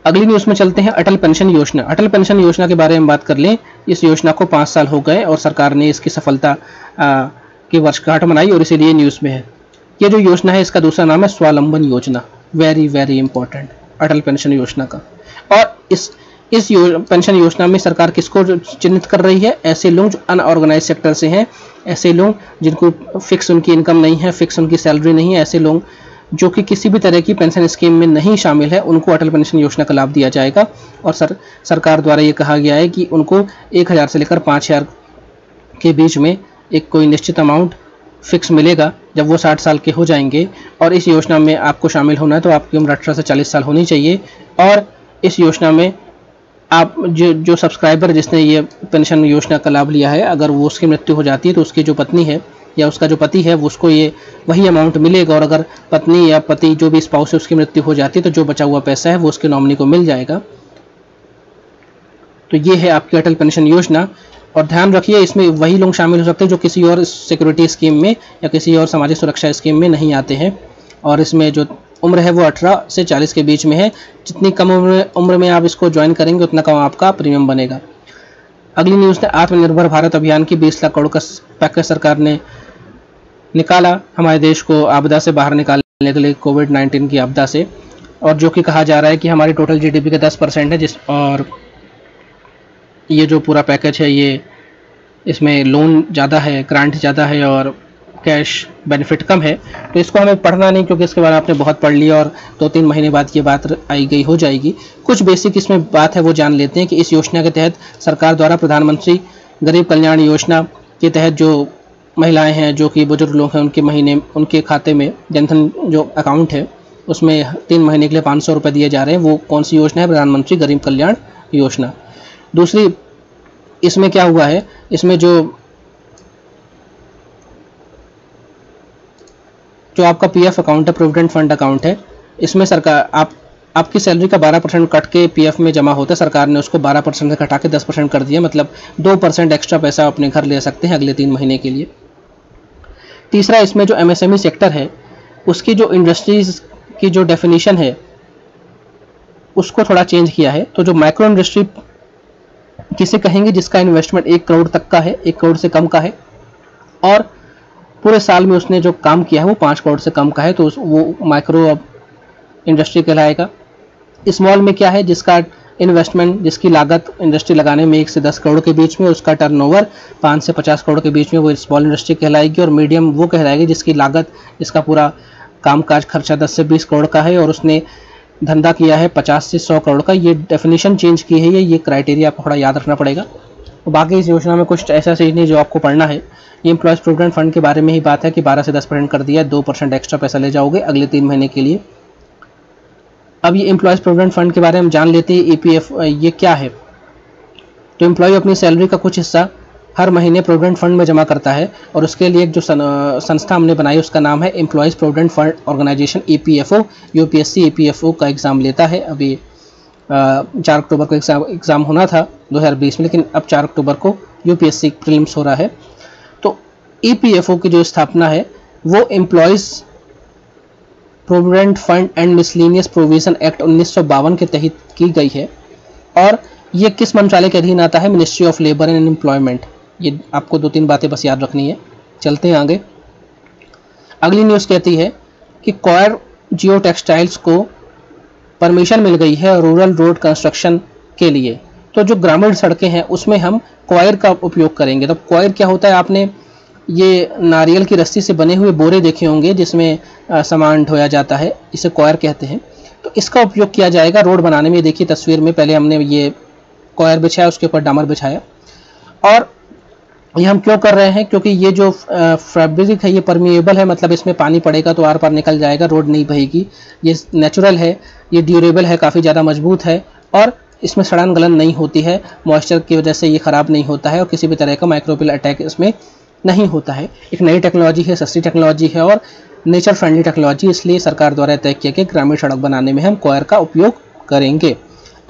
अगली न्यूज़ में चलते हैं, अटल पेंशन योजना। अटल पेंशन योजना के बारे में बात कर लें। इस योजना को 5 साल हो गए और सरकार ने इसकी सफलता की वर्षगांठ मनाई, और इसीलिए न्यूज़ में है। ये जो योजना है, इसका दूसरा नाम है स्वावलंबन योजना। वेरी वेरी इंपॉर्टेंट, अटल पेंशन योजना का। और इस पेंशन योजना में सरकार किसको चिन्हित कर रही है? ऐसे लोग जो अनऑर्गेनाइज सेक्टर से हैं, ऐसे लोग जिनको फिक्स उनकी इनकम नहीं है, फिक्स उनकी सैलरी नहीं है, ऐसे लोग जो कि किसी भी तरह की पेंशन स्कीम में नहीं शामिल है, उनको अटल पेंशन योजना का लाभ दिया जाएगा। और सरकार द्वारा ये कहा गया है कि उनको 1,000 से लेकर 5,000 के बीच में एक कोई निश्चित अमाउंट फिक्स मिलेगा जब वो 60 साल के हो जाएंगे। और इस योजना में आपको शामिल होना है तो आपकी उम्र 18 से 40 साल होनी चाहिए। और इस योजना में आप जो सब्सक्राइबर जिसने ये पेंशन योजना का लाभ लिया है, अगर वो उसकी मृत्यु हो जाती है तो उसकी जो पत्नी है या उसका जो पति है, वो उसको ये वही अमाउंट मिलेगा। और अगर पत्नी या पति जो भी स्पाउस है उसकी मृत्यु हो जाती है तो जो बचा हुआ पैसा है वो उसके नॉमिनी को मिल जाएगा। तो ये है आपकी अटल पेंशन योजना। और ध्यान रखिए, इसमें वही लोग शामिल हो सकते हैं जो किसी और सिक्योरिटी स्कीम में या किसी और सामाजिक सुरक्षा स्कीम में नहीं आते हैं। और इसमें जो उम्र है वो 18 से 40 के बीच में है। जितनी कम उम्र में आप इसको ज्वाइन करेंगे उतना कम आपका प्रीमियम बनेगा। अगली न्यूज़ है, आत्मनिर्भर भारत अभियान की 20 लाख करोड़ का पैकेज सरकार ने निकाला हमारे देश को आपदा से बाहर निकालने के लिए, कोविड-19 की आपदा से। और जो कि कहा जा रहा है कि हमारी टोटल GDP का 10% है, और ये जो पूरा पैकेज है, ये इसमें लोन ज़्यादा है, ग्रांट ज़्यादा है और कैश बेनिफिट कम है। तो इसको हमें पढ़ना नहीं, क्योंकि इसके बारे में आपने बहुत पढ़ लिया और 2-3 महीने बाद ये बात आई गई हो जाएगी। कुछ बेसिक इसमें बात है वो जान लेते हैं कि इस योजना के तहत सरकार द्वारा प्रधानमंत्री गरीब कल्याण योजना के तहत जो महिलाएं हैं, जो कि बुजुर्ग लोग हैं, उनके खाते में जनधन जो अकाउंट है उसमें 3 महीने के लिए 500 रुपये दिए जा रहे हैं। वो कौन सी योजना है? प्रधानमंत्री गरीब कल्याण योजना। दूसरी, इसमें क्या हुआ है, इसमें जो आपका PF अकाउंट है, प्रोविडेंट फंड अकाउंट है, इसमें सरकार आपकी सैलरी का 12% कट के PF में जमा होता है। सरकार ने उसको 12% से घटा के 10% कर दिया, मतलब 2% एक्स्ट्रा पैसा अपने घर ले सकते हैं अगले 3 महीने के लिए। तीसरा, इसमें जो MSME सेक्टर है उसकी जो इंडस्ट्रीज की जो डेफिनेशन है उसको थोड़ा चेंज किया है। तो जो माइक्रो इंडस्ट्री किसे कहेंगे? जिसका इन्वेस्टमेंट 1 करोड़ तक का है, 1 करोड़ से कम का है, और पूरे साल में उसने जो काम किया है वो 5 करोड़ से कम का है, तो वो माइक्रो इंडस्ट्री कहलाएगा। स्मॉल में क्या है? जिसका इन्वेस्टमेंट जिसकी लागत इंडस्ट्री लगाने में 1 से 10 करोड़ के बीच में, उसका टर्नओवर 5 से 50 करोड़ के बीच में, वो स्मॉल इंडस्ट्री कहलाएगी। और मीडियम वो कहलाएगी जिसकी लागत, जिसका पूरा कामकाज खर्चा 10 से 20 करोड़ का है और उसने धंधा किया है 50 से 100 करोड़ का। ये डेफिनेशन चेंज की है, ये क्राइटेरिया आपको थोड़ा याद रखना पड़ेगा। तो बाकी इस योजना में कुछ ऐसा चीज़ नहीं जो आपको पढ़ना है। ये एम्प्लॉयज़ प्रोविडेंट फंड के बारे में ही बात है कि 12 से 10% कर दिया, 2% एक्स्ट्रा पैसा ले जाओगे अगले 3 महीने के लिए। अब ये एम्प्लॉयज़ प्रोविडेंट फंड के बारे में जान लेते हैं। EPF ये क्या है। तो एम्प्लॉय अपनी सैलरी का कुछ हिस्सा हर महीने प्रोविडेंट फंड में जमा करता है और उसके लिए एक जो संस्था हमने बनाई उसका नाम है employees provident fund organisation, EPFO। UPSC EPFO का एग्ज़ाम लेता है। अभी 4 अक्टूबर को एग्ज़ाम होना था 2020 में, लेकिन अब 4 अक्टूबर को UPSC प्रीलिम्स हो रहा है। तो EPFO की जो स्थापना है वो employees provident fund and miscellaneous provision act 1952 के तहत की गई है। और ये किस मंत्रालय के अधीन आता है? Ministry of labour and employment. ये आपको 2-3 बातें बस याद रखनी है। चलते हैं आगे। अगली न्यूज़ कहती है कि कॉयर जियो टेक्सटाइल्स को परमिशन मिल गई है रूरल रोड कंस्ट्रक्शन के लिए। तो जो ग्रामीण सड़कें हैं उसमें हम कॉयर का उपयोग करेंगे। तो कॉयर क्या होता है? आपने ये नारियल की रस्सी से बने हुए बोरे देखे होंगे जिसमें सामान ढोया जाता है, इसे कॉयर कहते हैं। तो इसका उपयोग किया जाएगा रोड बनाने में। देखिए तस्वीर में पहले हमने ये कॉयर बिछाया, उसके ऊपर डामर बिछाया। और ये हम क्यों कर रहे हैं? क्योंकि ये जो फैब्रिक है ये परमिएबल है, मतलब इसमें पानी पड़ेगा तो आर पार निकल जाएगा, रोड नहीं बहेगी। ये नेचुरल है, ये ड्यूरेबल है, काफ़ी ज़्यादा मजबूत है और इसमें सड़न गलन नहीं होती है। मॉइस्चर की वजह से ये ख़राब नहीं होता है और किसी भी तरह का माइक्रोबियल अटैक इसमें नहीं होता है। एक नई टेक्नोलॉजी है, सस्ती टेक्नोलॉजी है और नेचर फ्रेंडली टेक्नोलॉजी, इसलिए सरकार द्वारा तय किया कि ग्रामीण सड़क बनाने में हम कॉयर का उपयोग करेंगे।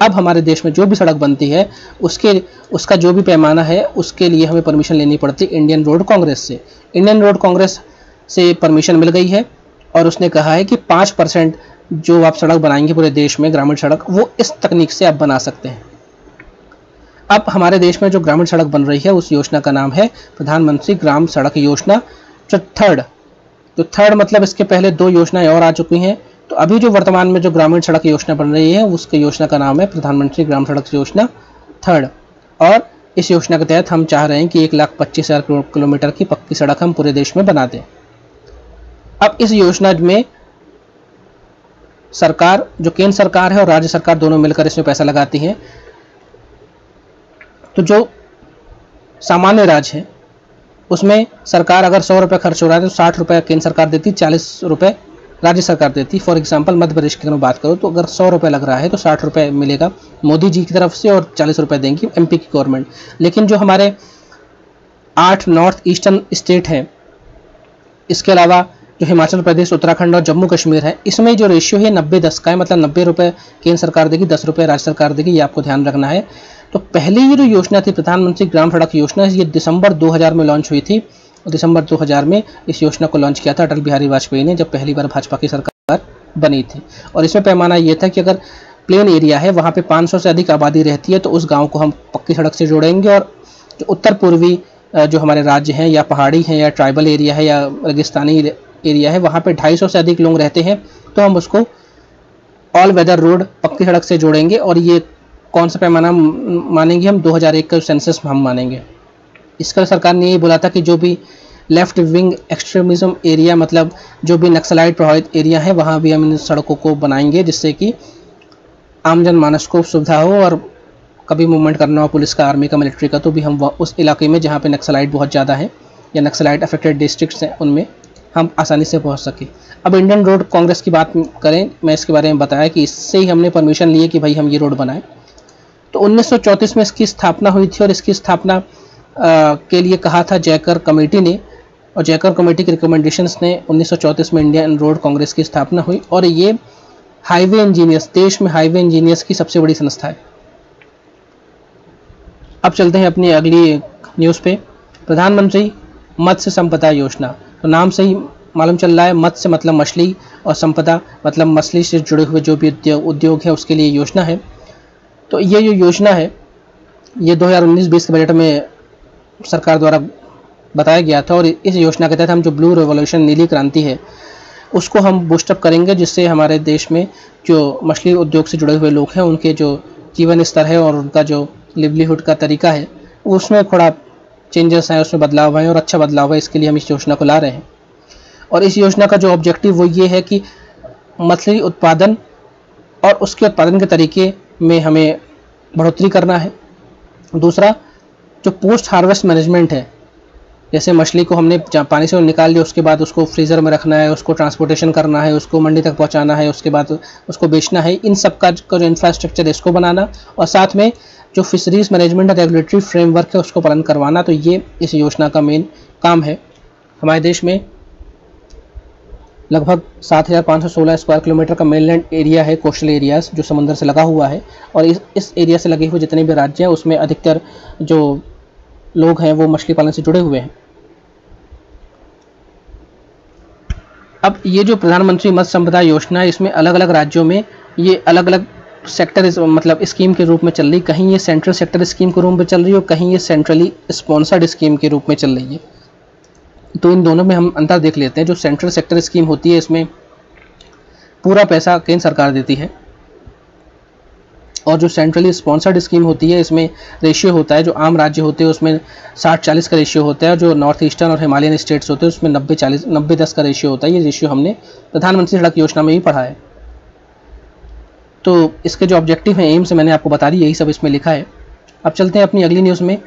अब हमारे देश में जो भी सड़क बनती है उसका जो भी पैमाना है उसके लिए हमें परमिशन लेनी पड़ती है इंडियन रोड कांग्रेस से। इंडियन रोड कांग्रेस से परमिशन मिल गई है और उसने कहा है कि 5% जो आप सड़क बनाएंगे पूरे देश में ग्रामीण सड़क, वो इस तकनीक से आप बना सकते हैं। अब हमारे देश में जो ग्रामीण सड़क बन रही है उस योजना का नाम है प्रधानमंत्री ग्राम सड़क योजना थर्ड। तो थर्ड मतलब इसके पहले 2 योजनाएं और आ चुकी हैं। तो अभी जो वर्तमान में जो ग्रामीण सड़क योजना बन रही है उसकी योजना का नाम है प्रधानमंत्री ग्राम सड़क योजना थर्ड। और इस योजना के तहत हम चाह रहे हैं कि 1,25,000 किलोमीटर की पक्की सड़क हम पूरे देश में बना दें। अब इस योजना में सरकार, जो केंद्र सरकार है और राज्य सरकार दोनों मिलकर इसमें पैसा लगाती हैं। तो जो सामान्य राज्य है उसमें सरकार अगर 100 रुपये खर्च हो रहा है तो 60 रुपये केंद्र सरकार देती, 40 रुपये राज्य सरकार देती। फॉर एग्जांपल मध्य प्रदेश की अगर बात करो तो अगर 100 रुपये लग रहा है तो 60 रुपये मिलेगा मोदी जी की तरफ से और 40 रुपये देंगी MP की गवर्नमेंट। लेकिन जो हमारे 8 नॉर्थ ईस्टर्न स्टेट हैं, इसके अलावा जो हिमाचल प्रदेश, उत्तराखंड और जम्मू कश्मीर है, इसमें जो रेशियो है 90-10 का है, मतलब 90 रुपये केंद्र सरकार देगी, 10 रुपये राज्य सरकार देगी। ये आपको ध्यान रखना है। तो पहले ये जो योजना थी प्रधानमंत्री ग्राम सड़क योजना, ये दिसंबर 2000 में लॉन्च हुई थी। दिसंबर 2000 में इस योजना को लॉन्च किया था अटल बिहारी वाजपेयी ने, जब पहली बार भाजपा की सरकार बनी थी। और इसमें पैमाना ये था कि अगर प्लेन एरिया है वहाँ पे 500 से अधिक आबादी रहती है तो उस गाँव को हम पक्की सड़क से जोड़ेंगे। और जो उत्तर पूर्वी जो हमारे राज्य हैं या पहाड़ी हैं या ट्राइबल एरिया है या रेगिस्तानी एरिया है वहाँ पे 250 से अधिक लोग रहते हैं तो हम उसको ऑल वेदर रोड पक्की सड़क से जोड़ेंगे। और ये कौन सा पैमाना मानेंगे हम? 2001 का सेंसस हम मानेंगे। इसका सरकार ने ये बोला था कि जो भी लेफ्ट विंग एक्सट्रीमिज्म एरिया, मतलब जो भी नक्सलाइट प्रभावित एरिया है वहाँ भी हम इन सड़कों को बनाएंगे जिससे कि आम जनमानस को सुविधा हो और कभी मूवमेंट करना हो पुलिस का, आर्मी का, मिलिट्री का, तो भी हम उस इलाके में जहाँ पे नक्सलाइट बहुत ज़्यादा है या नक्सलाइट अफेक्टेड डिस्ट्रिक्ट्स हैं उनमें हम आसानी से पहुँच सकें। अब इंडियन रोड कांग्रेस की बात करें, मैं इसके बारे में बताया कि इससे ही हमने परमिशन लिए कि भाई हम ये रोड बनाएं। तो 1934 में इसकी स्थापना हुई थी और इसकी स्थापना के लिए कहा था जयकर कमेटी ने, और जयकर कमेटी के रिकमेंडेशंस ने 1934 में इंडियन रोड कांग्रेस की स्थापना हुई। और ये हाईवे इंजीनियर्स, देश में हाईवे इंजीनियर्स की सबसे बड़ी संस्था है। अब चलते हैं अपनी अगली न्यूज़ पे। प्रधानमंत्री मत्स्य संपदा योजना, तो नाम से ही मालूम चल रहा है, मत्स्य मतलब मछली और संपदा मतलब मछली से जुड़े हुए जो भी उद्योग है उसके लिए योजना है। तो ये जो योजना है ये 2019-20 के बजट में सरकार द्वारा बताया गया था। और इस योजना के तहत हम जो ब्लू रेवोल्यूशन, नीली क्रांति है, उसको हम बूस्टअप करेंगे जिससे हमारे देश में जो मछली उद्योग से जुड़े हुए लोग हैं उनके जो जीवन स्तर है और उनका जो लिवलीहुड का तरीका है उसमें थोड़ा चेंजेस हैं, उसमें बदलाव है और अच्छा बदलाव है। इसके लिए हम इस योजना को ला रहे हैं। और इस योजना का जो ऑब्जेक्टिव वो ये है कि मछली उत्पादन और उसके उत्पादन के तरीके में हमें बढ़ोतरी करना है। दूसरा, जो पोस्ट हार्वेस्ट मैनेजमेंट है, जैसे मछली को हमने पानी से निकाल लिया, उसके बाद उसको फ्रीज़र में रखना है, उसको ट्रांसपोर्टेशन करना है, उसको मंडी तक पहुंचाना है, उसके बाद उसको बेचना है, इन सब का जो इंफ्रास्ट्रक्चर है इसको बनाना, और साथ में जो फिशरीज मैनेजमेंट और रेगुलेटरी फ्रेमवर्क है उसको पालन करवाना। तो ये इस योजना का मेन काम है। हमारे देश में लगभग 7,516 स्क्वायर किलोमीटर का मेनलैंड एरिया है, कोस्टल एरियाज, जो समंदर से लगा हुआ है। और इस एरिया से लगे हुए जितने भी राज्य हैं उसमें अधिकतर जो लोग हैं वो मछली पालन से जुड़े हुए हैं। अब ये जो प्रधानमंत्री मत्स्य संपदा योजना है, इसमें अलग अलग राज्यों में ये अलग अलग सेक्टर मतलब स्कीम के रूप में चल रही। कहीं ये सेंट्रल सेक्टर स्कीम के रूप में चल रही है और कहीं ये सेंट्रली स्पॉन्सर्ड स्कीम के रूप में चल रही है। तो इन दोनों में हम अंतर देख लेते हैं। जो सेंट्रल सेक्टर स्कीम होती है इसमें पूरा पैसा केंद्र सरकार देती है, और जो सेंट्रली स्पॉन्सर्ड स्कीम होती है इसमें रेशियो होता है, जो आम राज्य होते हैं उसमें 60-40 का रेशियो होता है, और जो नॉर्थ ईस्टर्न और हिमालयन स्टेट्स होते हैं उसमें 90-10 का रेशियो होता है। ये रेशियो हमने प्रधानमंत्री सड़क योजना में भी पढ़ा है। तो इसके जो ऑब्जेक्टिव हैं, एम्स मैंने आपको बता दी, यही सब इसमें लिखा है। अब चलते हैं अपनी अगली न्यूज़ में।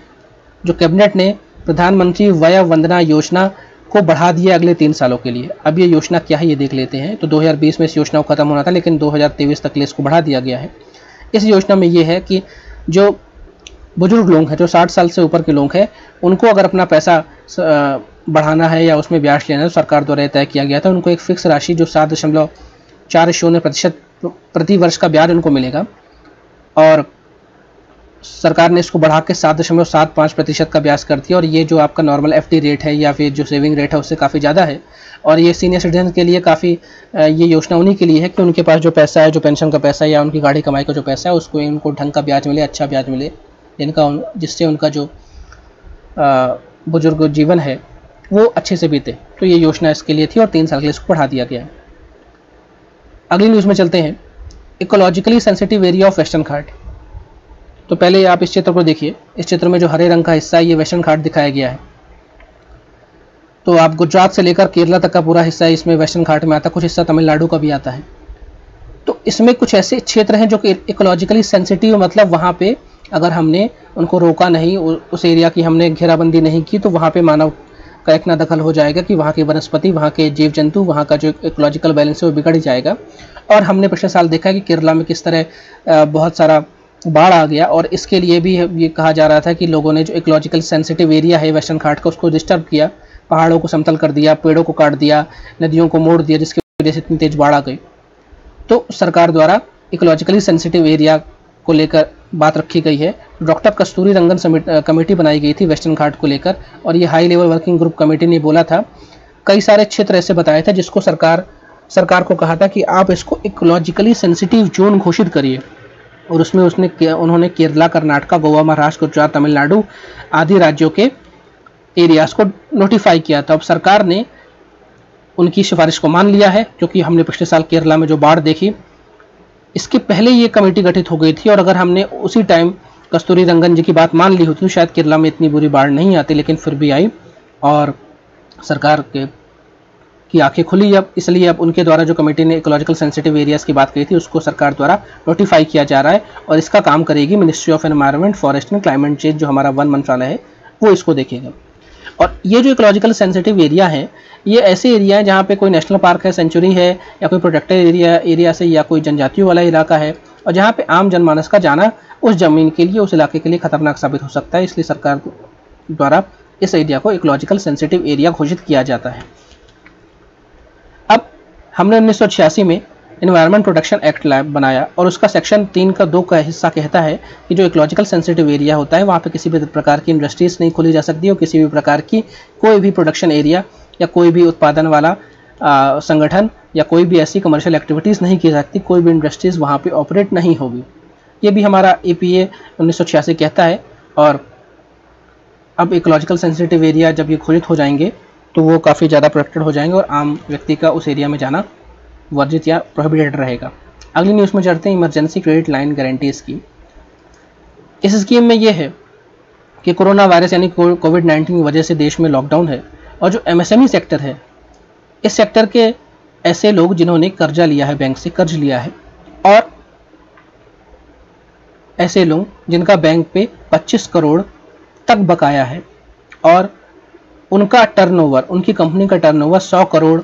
जो कैबिनेट ने प्रधानमंत्री वय वंदना योजना को बढ़ा दिया अगले 3 सालों के लिए। अब ये योजना क्या है ये देख लेते हैं। तो 2020 में इस योजना को खत्म होना था, लेकिन 2023 तक के लिए इसको बढ़ा दिया गया है। इस योजना में ये है कि जो बुजुर्ग लोग हैं, जो 60 साल से ऊपर के लोग हैं, उनको अगर अपना पैसा बढ़ाना है या उसमें ब्याज लेना है, तो सरकार द्वारा तय किया गया था। उनको एक फिक्स राशि जो 7.40% प्रति वर्ष का ब्याज उनको मिलेगा, और सरकार ने इसको बढ़ा के 7.75% का ब्याज कर दिया। और ये जो आपका नॉर्मल एफडी रेट है या फिर जो सेविंग रेट है उससे काफ़ी ज़्यादा है। और ये सीनियर सिटीजन के लिए काफ़ी ये योजना उन्हीं के लिए है कि उनके पास जो पैसा है, जो पेंशन का पैसा है या उनकी गाड़ी कमाई का जो पैसा है, उसको उनको ढंग का ब्याज मिले, अच्छा ब्याज मिले, जिससे उनका जो बुजुर्ग जीवन है वो अच्छे से बीते। तो ये योजना इसके लिए थी और 3 साल के लिए इसको बढ़ा दिया गया है। अगली न्यूज़ में चलते हैं। Ecologically sensitive area of Western Ghat. तो पहले आप इस चित्र को देखिए। इस चित्र में जो हरे रंग का हिस्सा है ये वेस्टर्न घाट दिखाया गया है। तो आप गुजरात से लेकर केरला तक का पूरा हिस्सा है, इसमें वेस्टर्न घाट में आता है। कुछ हिस्सा तमिलनाडु का भी आता है। तो इसमें कुछ ऐसे क्षेत्र हैं जो कि इकोलॉजिकली सेंसिटिव, मतलब वहाँ पे अगर हमने उनको रोका नहीं, उस एरिया की हमने घेराबंदी नहीं की, तो वहाँ पे मानव का इतना दखल हो जाएगा कि वहाँ की वनस्पति, वहाँ के जीव जंतु, वहाँ का जो इकोलॉजिकल बैलेंस है वो बिगड़ जाएगा। और हमने पिछले साल देखा कि केरला में किस तरह बहुत सारा बाढ़ आ गया, और इसके लिए भी ये कहा जा रहा था कि लोगों ने जो इकोलॉजिकल सेंसिटिव एरिया है वेस्टर्न घाट का उसको डिस्टर्ब किया, पहाड़ों को समतल कर दिया, पेड़ों को काट दिया, नदियों को मोड़ दिया, जिसकी वजह से इतनी तेज बाढ़ आ गई। तो सरकार द्वारा इकोलॉजिकली सेंसिटिव एरिया को लेकर बात रखी गई है। डॉक्टर कस्तूरी रंगन कमेटी बनाई गई थी वेस्टर्न घाट को लेकर, और ये high level working group committee ने बोला था, कई सारे क्षेत्र ऐसे बताए थे जिसको सरकार को कहा था कि आप इसको इकोलॉजिकली सेंसिटिव जोन घोषित करिए। और उसमें उन्होंने केरला, कर्नाटक, गोवा, महाराष्ट्र, गुजरात, तमिलनाडु आदि राज्यों के एरियाज को नोटिफाई किया था। अब सरकार ने उनकी सिफारिश को मान लिया है, क्योंकि हमने पिछले साल केरला में जो बाढ़ देखी, इसके पहले ये कमेटी गठित हो गई थी। और अगर हमने उसी टाइम कस्तूरी रंगन जी की बात मान ली होती तो शायद केरला में इतनी बुरी बाढ़ नहीं आती, लेकिन फिर भी आई और सरकार की आंखें खुली। अब इसलिए अब उनके द्वारा जो कमेटी ने इकोलॉजिकल सेंसिटिव एरियाज की बात कही थी उसको सरकार द्वारा नोटिफाई किया जा रहा है, और इसका काम करेगी ministry of environment, forest and climate change, जो हमारा वन मंत्रालय है वो इसको देखेगा। और ये जो इकोलॉजिकल सेंसिटिव एरिया है, ये ऐसे एरिया है जहाँ पे कोई नेशनल पार्क है, सेंचुरी है, या कोई प्रोटेक्टेड एरिया से, या कोई जनजातियों वाला इलाका है, और जहाँ पे आम जनमानस का जाना उस जमीन के लिए, उस इलाके के लिए खतरनाक साबित हो सकता है। इसलिए सरकार द्वारा इस एरिया को इकोलॉजिकल सेंसिटिव एरिया घोषित किया जाता है। अब हमने 1986 में एनवायरनमेंट प्रोटेक्शन एक्ट बनाया, और उसका सेक्शन 3 का 2 का हिस्सा कहता है कि जो इकोलॉजिकल सेंसिटिव एरिया होता है वहाँ पे किसी भी प्रकार की इंडस्ट्रीज नहीं खोली जा सकती, और किसी भी प्रकार की कोई भी प्रोडक्शन एरिया या कोई भी उत्पादन वाला संगठन या कोई भी ऐसी कमर्शियल एक्टिविटीज़ नहीं की जा सकती, कोई भी इंडस्ट्रीज़ वहाँ पे ऑपरेट नहीं होगी। ये भी हमारा EPA 1986 कहता है। और अब इकोलॉजिकल सेंसिटिव एरिया जब ये घोषित हो जाएंगे तो वो काफ़ी ज़्यादा प्रोटेक्टेड हो जाएंगे, और आम व्यक्ति का उस एरिया में जाना वर्जित या प्रोहिबिटेड रहेगा। अगली न्यूज़ में चढ़ते हैं emergency credit line guarantee scheme. इस स्कीम में ये है कि कोरोना वायरस यानी कोविड-19 की वजह से देश में लॉकडाउन है और जो एमएसएमई सेक्टर है, इस सेक्टर के ऐसे लोग जिन्होंने कर्जा लिया है, बैंक से कर्ज लिया है, और ऐसे लोग जिनका बैंक पे 25 करोड़ तक बकाया है और उनका टर्नओवर, उनकी कंपनी का टर्नओवर 100 करोड़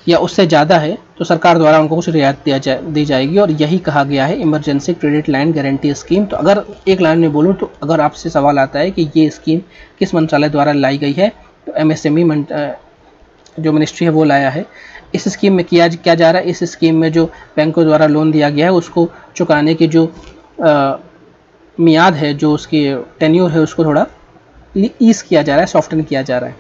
या उससे ज़्यादा है, तो सरकार द्वारा उनको कुछ रियायत दी जाएगी। और यही कहा गया है emergency credit line guarantee scheme. तो अगर एक लाइन में बोलूँ, तो अगर आपसे सवाल आता है कि ये स्कीम किस मंत्रालय द्वारा लाई गई है, तो एमएसएमई जो मिनिस्ट्री है वो लाया है। इस स्कीम में क्या जा रहा है, इस स्कीम में जो बैंकों द्वारा लोन दिया गया है उसको चुकाने की जो मियाद है, जो उसकी टेन्यूर है, उसको थोड़ा ईज किया जा रहा है, सॉफ्टन किया जा रहा है।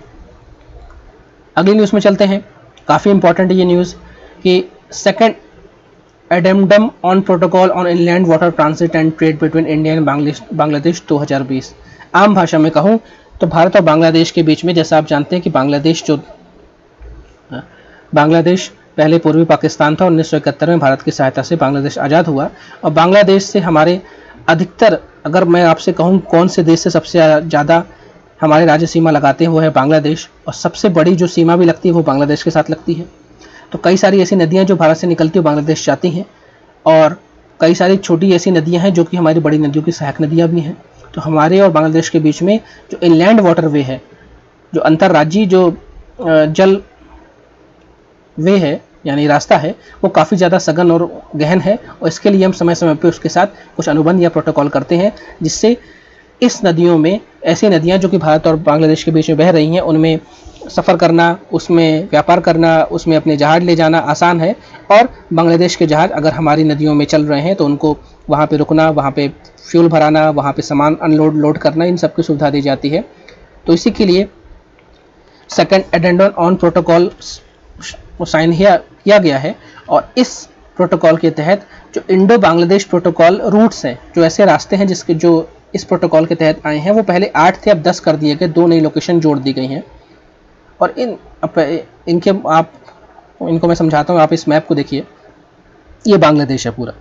अगली न्यूज़ में चलते हैं। काफ़ी इंपॉर्टेंट है ये न्यूज़ कि second addendum on protocol on inland water transit and trade between India and Bangladesh 2020। आम भाषा में कहूँ तो भारत और बांग्लादेश के बीच में, जैसा आप जानते हैं कि बांग्लादेश पहले पूर्वी पाकिस्तान था। 1971 में भारत की सहायता से बांग्लादेश आज़ाद हुआ और बांग्लादेश से हमारे अधिकतर, अगर मैं आपसे कहूँ कौन से देश से सबसे ज़्यादा हमारे राज्य सीमा लगाते हैं, वो है बांग्लादेश, और सबसे बड़ी जो सीमा भी लगती है वो बांग्लादेश के साथ लगती है। तो कई सारी ऐसी नदियाँ जो भारत से निकलती है बांग्लादेश जाती हैं, और कई सारी छोटी ऐसी नदियाँ हैं जो कि हमारी बड़ी नदियों की सहायक नदियाँ भी हैं। तो हमारे और बांग्लादेश के बीच में जो इनलैंड वाटरवे है, जो अंतर्राज्यीय जो जल वे है यानी रास्ता है, वो काफ़ी ज़्यादा सघन और गहन है, और इसके लिए हम समय समय पर उसके साथ कुछ अनुबंध या प्रोटोकॉल करते हैं, जिससे इस नदियों में, ऐसी नदियाँ जो कि भारत और बांग्लादेश के बीच में बह रही हैं, उनमें सफ़र करना, उसमें व्यापार करना, उसमें अपने जहाज़ ले जाना आसान है। और बांग्लादेश के जहाज़ अगर हमारी नदियों में चल रहे हैं तो उनको वहाँ पे रुकना, वहाँ पे फ्यूल भराना, वहाँ पे सामान अनलोड लोड करना, इन सब की सुविधा दी जाती है। तो इसी के लिए second addendum on protocol sign किया गया है, और इस प्रोटोकॉल के तहत जो इंडो बांग्लादेश प्रोटोकॉल रूट्स हैं, जो ऐसे रास्ते हैं जिसके जो इस प्रोटोकॉल के तहत आए हैं, वो पहले 8 थे, अब 10 कर दिए गए, 2 नई लोकेशन जोड़ दी गई हैं। और इनको मैं समझाता हूँ। आप इस मैप को देखिए, ये बांग्लादेश है पूरा।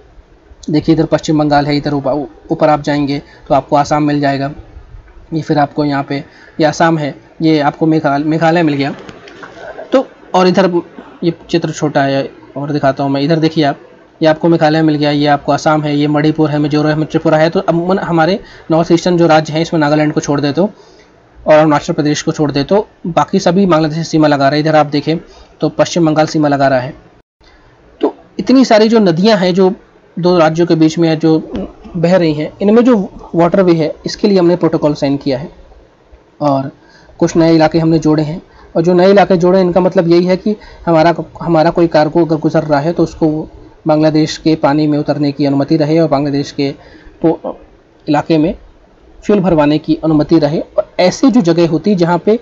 देखिए इधर पश्चिम बंगाल है, इधर ऊपर आप जाएंगे तो आपको आसाम मिल जाएगा, ये फिर आपको यहाँ पे ये आसाम है, ये आपको मेघालय मिल गया। तो और इधर ये चित्र छोटा है और दिखाता हूँ मैं, इधर देखिए आप, ये आपको मेघालय मिल गया, ये आपको असम है, ये मणिपुर है, मिजोरम है, त्रिपुरा है। तो अब हमारे नॉर्थ ईस्टर्न जो राज्य हैं, इसमें नागालैंड को छोड़ दे तो और अरुणाचल प्रदेश को छोड़ दे तो बाकी सभी बांग्लादेश से सीमा लगा रहे हैं। इधर आप देखें तो पश्चिम बंगाल सीमा लगा रहा है। तो इतनी सारी जो नदियां हैं जो दो राज्यों के बीच में जो बह रही हैं, इनमें जो वाटरवे है, इसके लिए हमने प्रोटोकॉल साइन किया है और कुछ नए इलाके हमने जोड़े हैं। और जो नए इलाके जोड़े, इनका मतलब यही है कि हमारा कोई कार्गो अगर गुजर रहा है तो उसको बांग्लादेश के पानी में उतरने की अनुमति रहे और बांग्लादेश के इलाके में फ्यूल भरवाने की अनुमति रहे। और ऐसी जो जगह होती जहाँ पे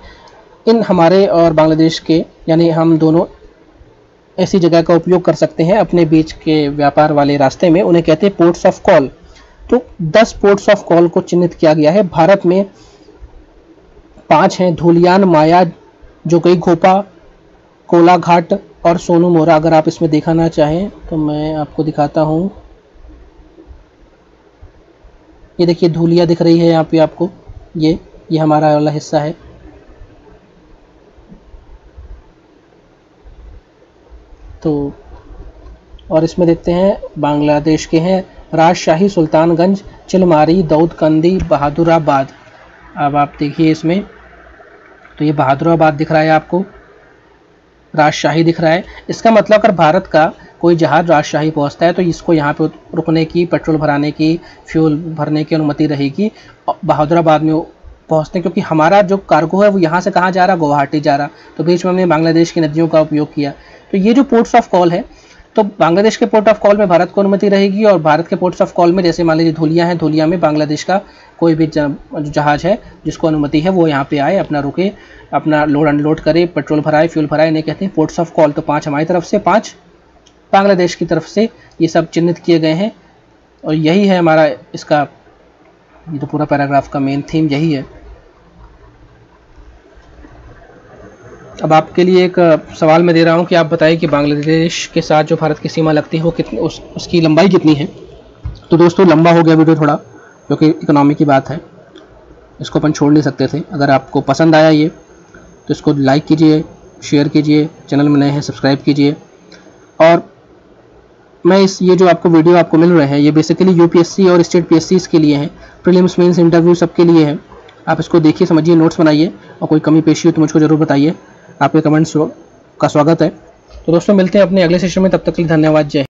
इन हमारे और बांग्लादेश के, यानी हम दोनों ऐसी जगह का उपयोग कर सकते हैं अपने बीच के व्यापार वाले रास्ते में, उन्हें कहते हैं पोर्ट्स ऑफ कॉल। तो 10 पोर्ट्स ऑफ कॉल को चिन्हित किया गया है। भारत में 5 हैं, धुलियान, माया, जोगीघोपा, कोलाघाट और सोनू मोरा। अगर आप इसमें दिखाना चाहें तो मैं आपको दिखाता हूँ। ये देखिए धूलिया दिख रही है यहाँ पे आपको, ये हमारा वाला हिस्सा है। तो और इसमें देखते हैं बांग्लादेश के हैं राजशाही, सुल्तानगंज, चिलमारी, दाऊदकंदी, बहादुराबाद। अब आप देखिए इसमें तो ये बहादुराबाद दिख रहा है आपको, राजशाही दिख रहा है। इसका मतलब अगर भारत का कोई जहाज राजशाही पहुंचता है तो इसको यहाँ पे रुकने की, पेट्रोल भराने की, फ्यूल भरने की अनुमति रहेगी बहादुराबाद में पहुंचने, क्योंकि हमारा जो कार्गो है वो यहाँ से कहाँ जा रहा, गुवाहाटी जा रहा। तो बीच में हमने बांग्लादेश की नदियों का उपयोग किया। तो ये जो पोर्ट्स ऑफ कॉल है, तो बांग्लादेश के पोर्ट ऑफ कॉल में भारत को अनुमति रहेगी और भारत के पोर्ट्स ऑफ कॉल में, जैसे मान लीजिए धुलिया है, धुलिया में बांग्लादेश का कोई भी जहाज है जिसको अनुमति है वो यहाँ पे आए, अपना रुके, अपना लोड अनलोड करे, पेट्रोल भराए, फ्यूल भराए, इन्हें कहते हैं पोर्ट्स ऑफ कॉल। तो 5 हमारी तरफ से, 5 बांग्लादेश की तरफ से ये सब चिन्हित किए गए हैं। और यही है हमारा इसका, ये तो पूरा पैराग्राफ का मेन थीम यही है। अब आपके लिए एक सवाल मैं दे रहा हूँ कि आप बताइए कि बांग्लादेश के साथ जो भारत की सीमा लगती है वो कितनी, उसकी लंबाई कितनी है। तो दोस्तों लंबा हो गया वीडियो थोड़ा, क्योंकि इकोनॉमी की बात है, इसको अपन छोड़ नहीं सकते थे। अगर आपको पसंद आया ये तो इसको लाइक कीजिए, शेयर कीजिए, चैनल में नए हैं सब्सक्राइब कीजिए। और मैं ये जो आपको वीडियो आपको मिल रहे हैं ये बेसिकली यूपीएससी और स्टेट पीएससी के लिए हैं, प्रीलिम्स मेंस इंटरव्यू सबके लिए है। आप इसको देखिए, समझिए, नोट्स बनाइए और कोई कमी पेशी हो तो मुझको ज़रूर बताइए। आपके कमेंट्स का स्वागत है। तो दोस्तों मिलते हैं अपने अगले सेशन में, तब तक के लिए धन्यवाद। जय